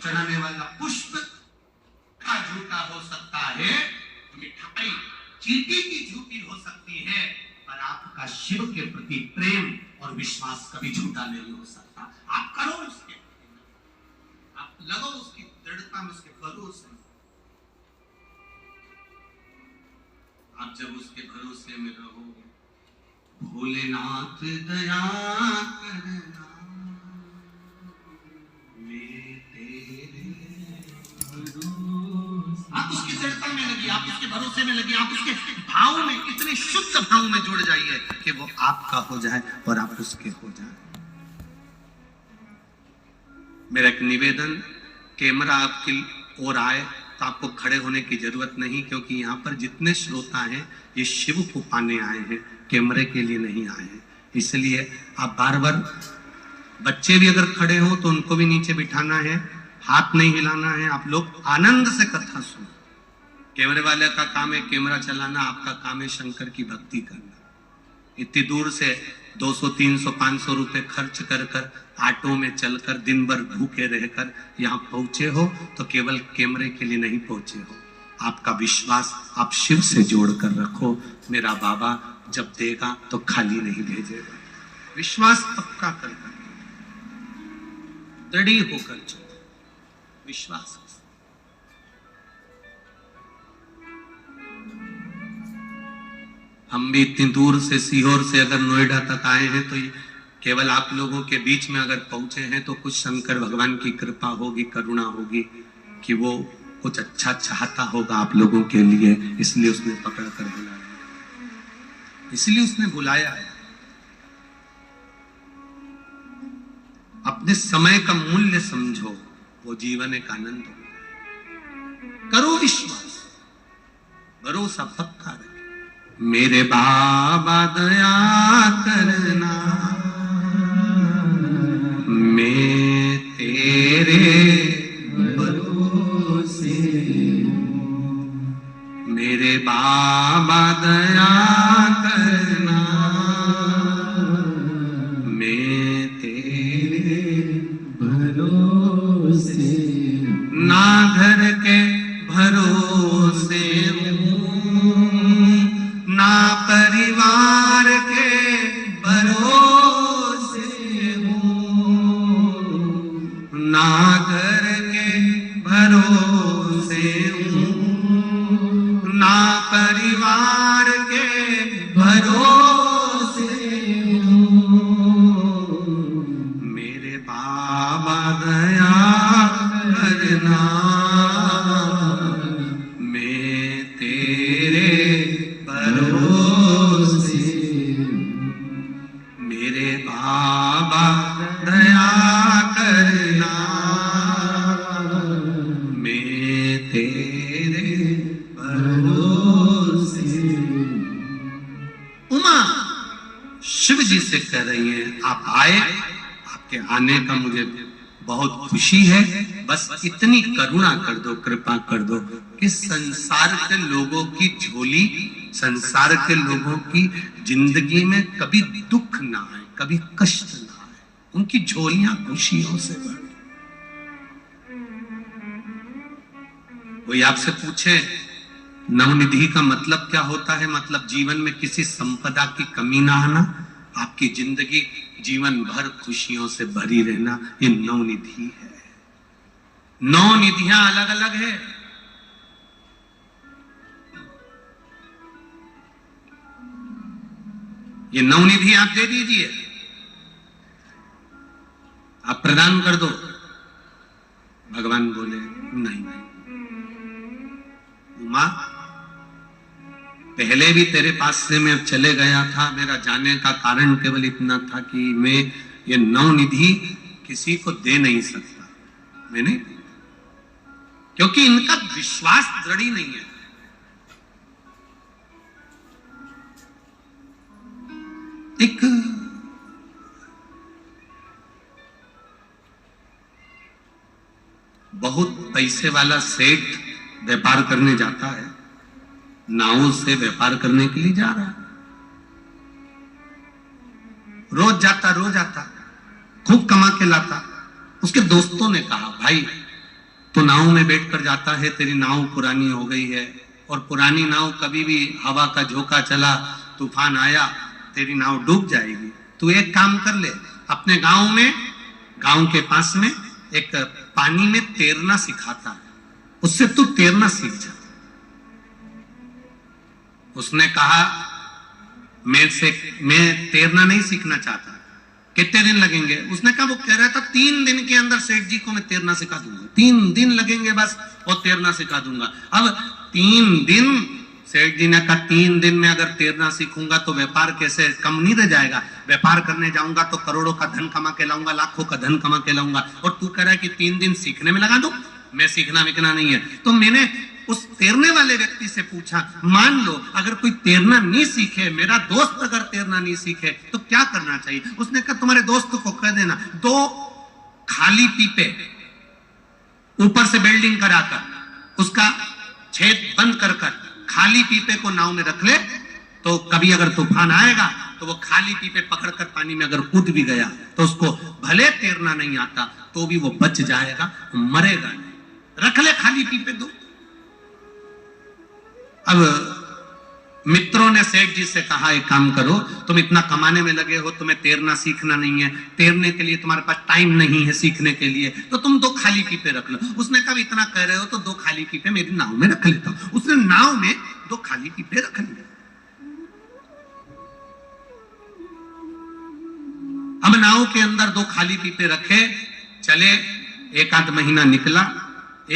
चढ़ाने वाला पुष्प का झूठा हो सकता है, मिठाई चींटी की झूठी हो सकती है, पर आपका शिव के प्रति प्रेम और विश्वास कभी झूठा नहीं हो सकता। आप करो उसके, आप लगो उसकी दृढ़ता में, उसके भरोसे। आप जब उसके भरोसे में रहोगे, भोलेनाथ दया करना आप उसकी दृढ़ता में लगी, आप उसके भरोसे में लगी, आप उसके भाव में, इतने शुद्ध भाव में जुड़ जाइए कि वो आपका हो जाए और आप उसके हो जाए। मेरा एक निवेदन, कैमरा आपकी ओर आए तो आपको खड़े होने की जरूरत नहीं, क्योंकि यहाँ पर जितने श्रोता हैं ये शिव को पाने आए हैं, कैमरे के लिए नहीं आए हैं। इसलिए आप बार बार, बच्चे भी अगर खड़े हो तो उनको भी नीचे बिठाना है, हाथ नहीं हिलाना है। आप लोग आनंद से कथा सुनो। कैमरे वाले का काम है कैमरा चलाना, आपका काम है शंकर की भक्ति करना। इतनी दूर से 200, 300, 500 रुपए खर्च कर कर, ऑटो में चलकर, दिन भर भूखे रहकर यहाँ पहुंचे हो तो केवल कैमरे के लिए नहीं पहुंचे हो। आपका विश्वास आप शिव से जोड़ कर रखो। मेरा बाबा जब देगा तो खाली नहीं भेजेगा। विश्वास पक्का कर दृढ़ होकर चलो, विश्वास। हम भी इतनी दूर से, सीहोर से अगर नोएडा तक आए हैं तो केवल आप लोगों के बीच में अगर पहुंचे हैं तो कुछ शंकर भगवान की कृपा होगी, करुणा होगी कि वो कुछ अच्छा चाहता होगा आप लोगों के लिए, इसलिए उसने पकड़ कर बुलाया, इसलिए उसने बुलाया है। अपने समय का मूल्य समझो, वो जीवन एक आनंद हो। करो विश्वास, भरोसा पक्का रखे। मेरे बाबा दया करना, मैं तेरे भरोसे, मेरे बाबा दया करना, मैं तेरे भरोसे, ना घर के भरोसे ना परिवार के भरोसे हूँ, ना घर के भरोसे हूँ, ना परिवार के भरोसे हूँ। मेरे बाबा दया करना, मैं तेरे भरोसे, मेरे बाबा दया करना, मैं तेरे भरोसे। उमा शिव जी से कह रही है आप आए, आपके आने का मुझे बहुत खुशी है, बस इतनी करुणा कर दो, कृपा कर दो कि संसार के लोगों की झोली, संसार के लोगों की जिंदगी में कभी दुख ना आए, कभी कष्ट ना आए, उनकी झोलियां खुशियों से भर। कोई आपसे पूछे नवनिधि का मतलब क्या होता है, मतलब जीवन में किसी संपदा की कमी ना आना, आपकी जिंदगी जीवन भर खुशियों से भरी रहना, ये नवनिधि है। नौ निधियां अलग अलग है। ये नवनिधि आप दे दीजिए, आप प्रदान कर दो। भगवान बोले नहीं, उमा पहले भी तेरे पास से मैं चले गया था, मेरा जाने का कारण केवल इतना था कि मैं ये नवनिधि किसी को दे नहीं सकता, मैंने, क्योंकि इनका विश्वास दृढ़ ही नहीं है। एक बहुत पैसे वाला सेठ व्यापार करने जाता है, नावों से व्यापार करने के लिए जा रहा है, रोज जाता खूब कमा के लाता। उसके दोस्तों ने कहा भाई तो नाव में बैठकर जाता है, तेरी नाव पुरानी हो गई है और पुरानी नाव कभी भी हवा का झोंका चला, तूफान आया, तेरी नाव डूब जाएगी। तू एक काम कर ले, अपने गांव में, गांव के पास में एक पानी में तैरना सिखाता है, उससे तू तैरना सीख जा। उसने कहा मैं तैरना नहीं सीखना चाहता, कितने दिन लगेंगे? उसने कहा, वो कह रहा था 3 दिन के अंदर सेठ जी को मैं तैरना सिखा दूंगा, 3 दिन लगेंगे बस और तैरना सिखा दूंगा। अब 3 दिन, सेठ जी ने कहा 3 दिन में अगर तैरना सीखूंगा तो व्यापार कैसे कम नहीं रह जाएगा? व्यापार करने जाऊंगा तो करोड़ों का धन कमा के लाऊंगा, लाखों का धन कमा के लाऊंगा, और तू कह रहा है कि 3 दिन सीखने में लगा दो? मैं सीखना विकना नहीं है। तो मैंने उस तैरने वाले व्यक्ति से पूछा, मान लो अगर कोई तैरना नहीं सीखे, मेरा दोस्त अगर तैरना नहीं सीखे तो क्या करना चाहिए? उसने कहा, तुम्हारे दोस्त को कह देना 2 खाली पीपे ऊपर से बेल्डिंग कराकर उसका छेद बंद कर खाली पीपे को नाव में रख ले, तो कभी अगर तूफान आएगा तो वो खाली पीपे पकड़कर पानी में अगर कूद भी गया तो उसको भले तैरना नहीं आता तो भी वो बच जाएगा, मरेगा नहीं। रख ले खाली पीपे 2। अब मित्रों ने सेठ जी से कहा, एक काम करो, तुम इतना कमाने में लगे हो, तुम्हें तैरना सीखना नहीं है, तैरने के लिए तुम्हारे पास टाइम नहीं है सीखने के लिए, तो तुम 2 खाली पीपे रख लो। उसने कहा, इतना कह रहे हो तो 2 खाली पीपे मेरी नाव में रख लेता हूं। उसने नाव में 2 खाली पीपे रख लिए। अब नाव के अंदर 2 खाली पीपे रखे, चले, 1 आध महीना निकला।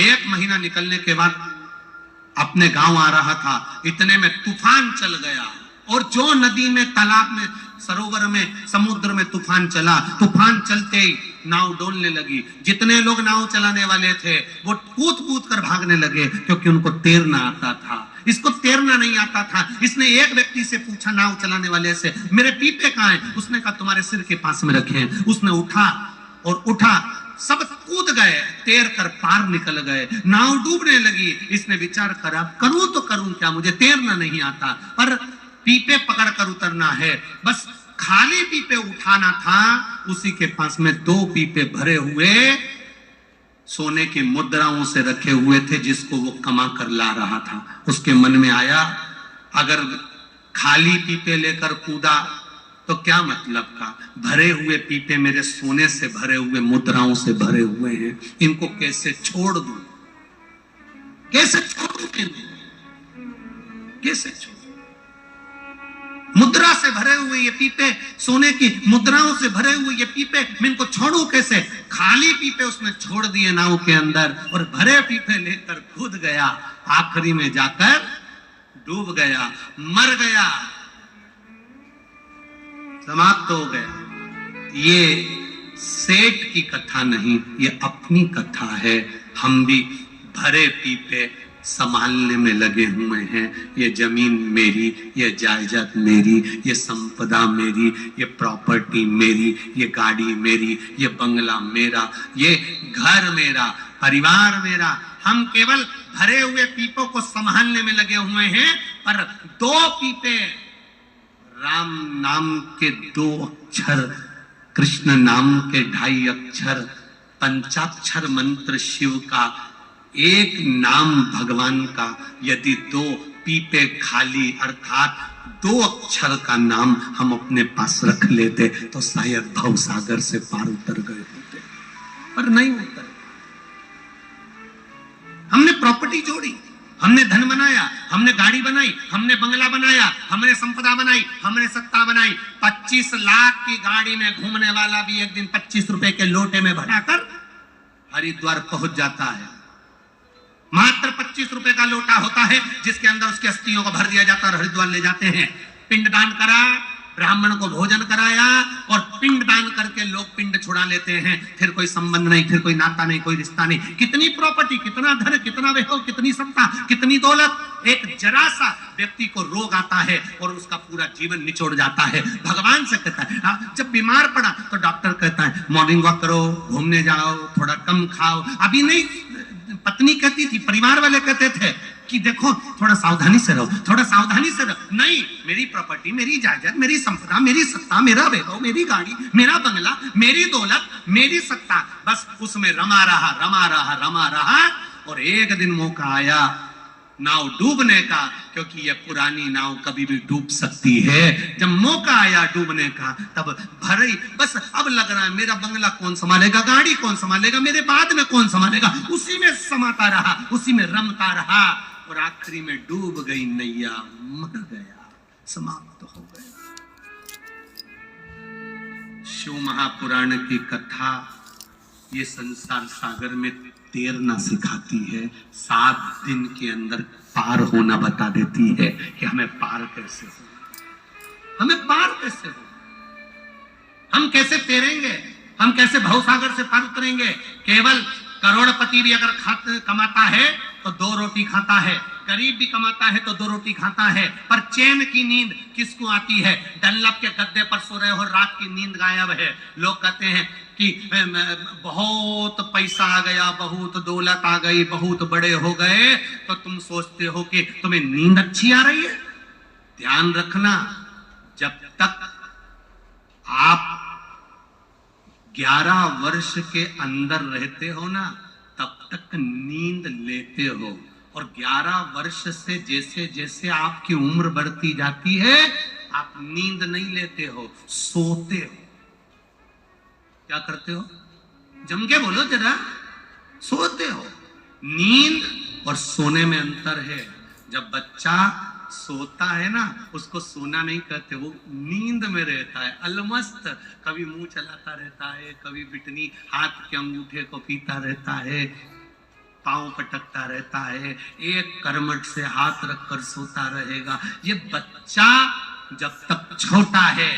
1 महीना निकलने के बाद अपने गांव आ रहा था, इतने में तूफान चल गया, और जो नदी में, तालाब में, सरोवर में, समुद्र में तूफान चला, तूफान चलते ही नाव डोलने लगी। जितने लोग नाव चलाने वाले थे वो कूद कूद कर भागने लगे, क्योंकि उनको तैरना आता था। इसको तैरना नहीं आता था। इसने एक व्यक्ति से पूछा, नाव चलाने वाले से, मेरे पीपे कहां हैं? उसने कहा, तुम्हारे सिर के पास में रखे हैं। उसने उठा और उठा, सब कूद गए, तैर कर पार निकल गए, नाव डूबने लगी। इसने विचार करा, करूं तो करूं क्या, मुझे तैरना नहीं आता, पर पीपे पकड़ कर उतरना है, बस खाली पीपे उठाना था। उसी के पास में 2 पीपे भरे हुए सोने की मुद्राओं से रखे हुए थे, जिसको वो कमा कर ला रहा था। उसके मन में आया, अगर खाली पीपे लेकर कूदा तो क्या मतलब का, भरे हुए पीपे मेरे सोने से भरे हुए, मुद्राओं से भरे हुए हैं, इनको कैसे छोड़ दूं, कैसे छोड़ूं, कैसे छोड़ूं? मुद्रा से भरे हुए ये पीपे, सोने की मुद्राओं से भरे हुए ये पीपे, मैं इनको छोड़ूं कैसे? खाली पीपे उसने छोड़ दिए नाव के अंदर, और भरे पीपे लेकर कूद गया। आखिरी में जाकर डूब गया, मर गया, समाप्त हो गया। ये सेठ की कथा नहीं, ये अपनी कथा है। हम भी भरे पीपे संभालने में लगे हुए हैं। ये जमीन मेरी, ये जायदाद मेरी, ये संपदा मेरी, ये प्रॉपर्टी मेरी, ये गाड़ी मेरी, ये बंगला मेरा, ये घर मेरा, परिवार मेरा। हम केवल भरे हुए पीपों को संभालने में लगे हुए हैं, पर 2 पीपे, राम नाम के 2 अक्षर, कृष्ण नाम के 2.5 अक्षर, पंचाक्षर मंत्र शिव का, 1 नाम भगवान का, यदि 2 पीपे खाली अर्थात 2 अक्षर का नाम हम अपने पास रख लेते तो शायद भवसागर से पार उतर गए होते, पर नहीं उतर। हमने प्रॉपर्टी जोड़ी, हमने धन बनाया, हमने गाड़ी बनाई, हमने बंगला बनाया, हमने संपदा बनाई, हमने सत्ता बनाई। 25 लाख की गाड़ी में घूमने वाला भी एक दिन 25 रुपए के लोटे में भराकर हरिद्वार पहुंच जाता है। मात्र 25 रुपए का लोटा होता है, जिसके अंदर उसकी अस्थियों को भर दिया जाता है और हरिद्वार ले जाते हैं। पिंडदान करा, ब्राह्मण को भोजन कराया, और पिंडदान करके लोग पिंड छुड़ा लेते हैं। फिर कोई संबंध नहीं, फिर कोई नाता नहीं, कोई रिश्ता नहीं। कितनी प्रॉपर्टी, कितना धन, कितना वैभव, कितनी सत्ता, कितनी दौलत। एक जरा सा व्यक्ति को रोग आता है और उसका पूरा जीवन निचोड़ जाता है। भगवान से कहता है, जब बीमार पड़ा तो डॉक्टर कहता है मॉर्निंग वॉक करो, घूमने जाओ, थोड़ा कम खाओ। अभी नहीं, पत्नी कहती थी, परिवार वाले कहते थे कि देखो थोड़ा सावधानी से रहो, थोड़ा सावधानी से रहो। नहीं, मेरी प्रॉपर्टी, मेरी जायदाद, मेरी संपदा, मेरी सत्ता, मेरा वैभव, मेरी गाड़ी, मेरा बंगला, मेरी दौलत, मेरी सत्ता, बस उसमें रमा रहा, रमा रहा, रमा रहा। और एक दिन मौका आया नाव डूबने का, क्योंकि यह पुरानी नाव कभी भी डूब सकती है। जब मौका आया डूबने का, तब भरी, बस अब लग रहा है मेरा बंगला कौन संभालेगा, गाड़ी कौन संभालेगा, मेरे बाद में कौन संभालेगा, उसी में समाता रहा, उसी में रमता रहा, और आखिरी में डूब गई नैया, मर गया, समाप्त हो गया। शिव महापुराण की कथा ये संसार सागर में तैरना सिखाती है, 7 दिन के अंदर पार होना बता देती है कि हमें पार कैसे हो, हमें पार कैसे हो, हम कैसे तैरेंगे, हम कैसे भवसागर से पार उतरेंगे। केवल करोड़पति भी अगर कमाता है तो 2 रोटी खाता है, गरीब भी कमाता है तो 2 रोटी खाता है, पर चैन की नींद किसको आती है? डनलप के गद्दे पर सो रहे हो, रात की नींद गायब है। लोग कहते हैं कि बहुत पैसा आ गया, बहुत दौलत आ गई, बहुत बड़े हो गए, तो तुम सोचते हो कि तुम्हें नींद अच्छी आ रही है। ध्यान रखना, जब तक आप 11 वर्ष के अंदर रहते हो ना, तब तक नींद लेते हो, और 11 वर्ष से जैसे जैसे आपकी उम्र बढ़ती जाती है, आप नींद नहीं लेते हो, सोते हो। क्या करते हो? जम के बोलो जरा। सोते हो। नींद और सोने में अंतर है। जब बच्चा सोता है ना, उसको सोना नहीं कहते, वो नींद में रहता है, अलमस्त, कभी मुंह चलाता रहता है, कभी बिटनी हाथ के अंगूठे को पीता रहता है, पांव पटकता रहता है, एक करमट से हाथ रखकर सोता रहेगा। ये बच्चा जब तक छोटा है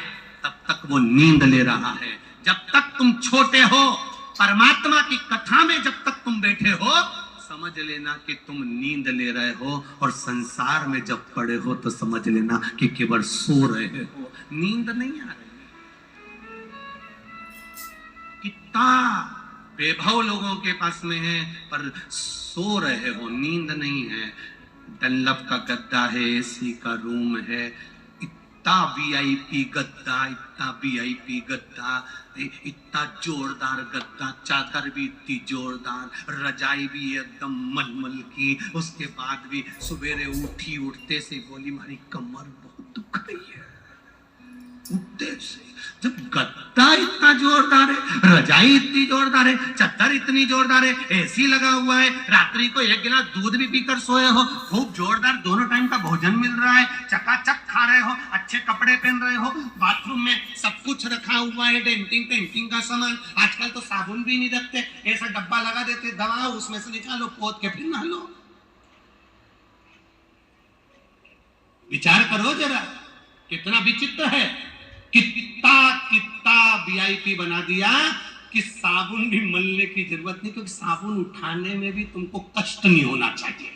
तब तक वो नींद ले रहा है। जब तक तुम छोटे हो, परमात्मा की कथा में जब तक तुम बैठे हो, समझ लेना कि तुम नींद ले रहे हो, और संसार में जब पड़े हो तो समझ लेना कि केवल सो रहे हो, नींद नहीं आ रही। कितना वैभव लोगों के पास में है, पर सो रहे हो, नींद नहीं है। डनलप का गद्दा है, एसी का रूम है, इतना वीआईपी गद्दा, इतना वीआईपी गद्दा, इतना जोरदार गद्दा, चादर भी इतनी जोरदार, रजाई भी एकदम मलमल की। उसके बाद भी सवेरे उठते से बोली हमारी कमर बहुत दुख रही है। उठते से जब गद्दा इतना जोरदार है, रजाई इतनी जोरदार है, चादर इतनी जोरदार है, एसी लगा हुआ है, रात्रि को 1 गिलास दूध भी पीकर सोए हो, खूब जोरदार दोनों टाइम का भोजन मिल रहा है, चकाचक खा रहे हो, अच्छे कपड़े पहन रहे हो, बाथरूम में सब कुछ रखा हुआ है, डेंटिंग का सामान। आजकल तो साबुन भी नहीं रखते, ऐसा डब्बा लगा देते, दवा उसमें से निकालो, पोत के फिर नहा लो। विचार करो जरा, कितना विचित्र है। कितना वीआईपी बना दिया कि साबुन भी मलने की जरूरत नहीं, क्योंकि साबुन उठाने में भी तुमको कष्ट नहीं होना चाहिए।